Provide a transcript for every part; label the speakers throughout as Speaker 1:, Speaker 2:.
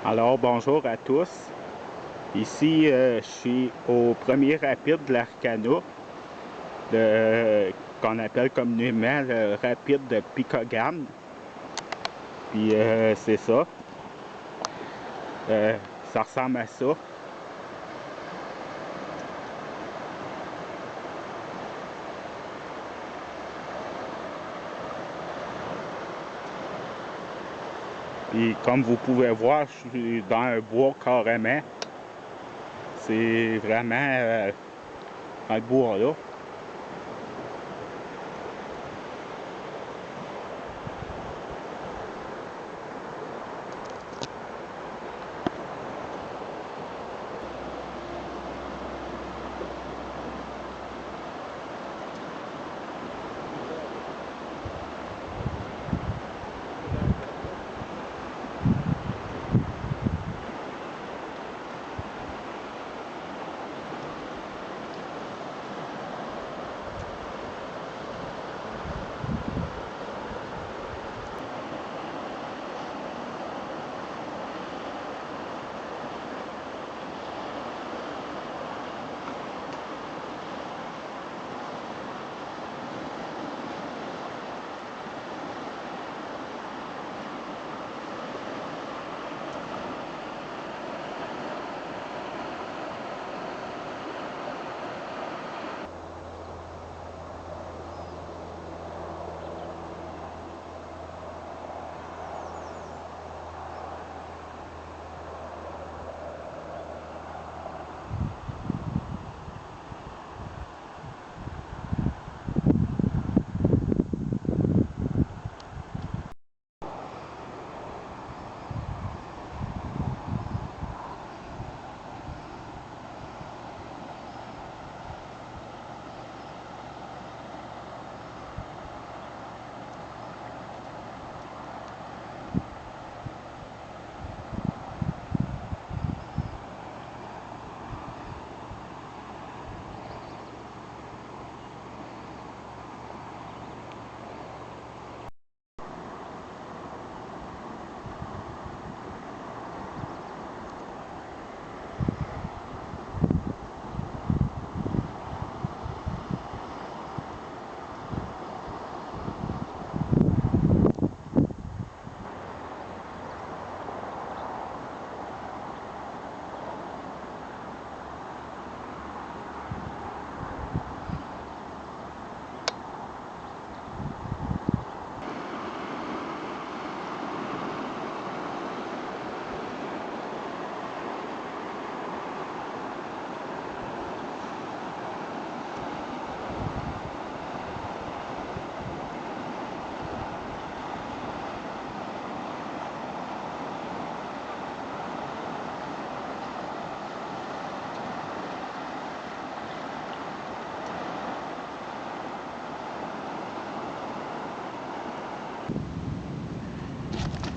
Speaker 1: Alors bonjour à tous. Ici, je suis au premier rapide de l'Harricana, qu'on appelle communément le rapide de Pikogan Ma. Puis c'est ça. Ça ressemble à ça. Et comme vous pouvez voir, je suis dans un bois carrément. C'est vraiment dans le bois là.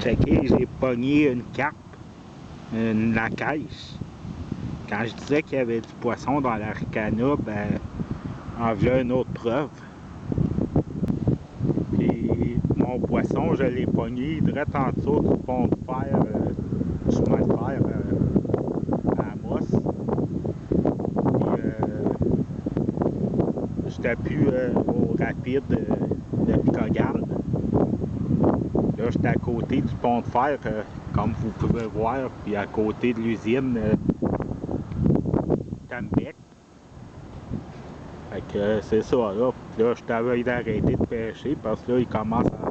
Speaker 1: Checké, j'ai pogné une carpe, une lacaiche. Quand je disais qu'il y avait du poisson dans l'Harricana, ben, en voilà une autre preuve. Puis mon poisson, je l'ai pogné direct en dessous du pont de fer, du chemin de fer à Amos. Puis j'étais plus au rapide de Pikogan. Là, j'étais à côté du pont de fer, comme vous pouvez voir, puis à côté de l'usine Tambec. Fait que c'est ça, là. Là, je t'avais d'arrêter de pêcher parce que là, il commence à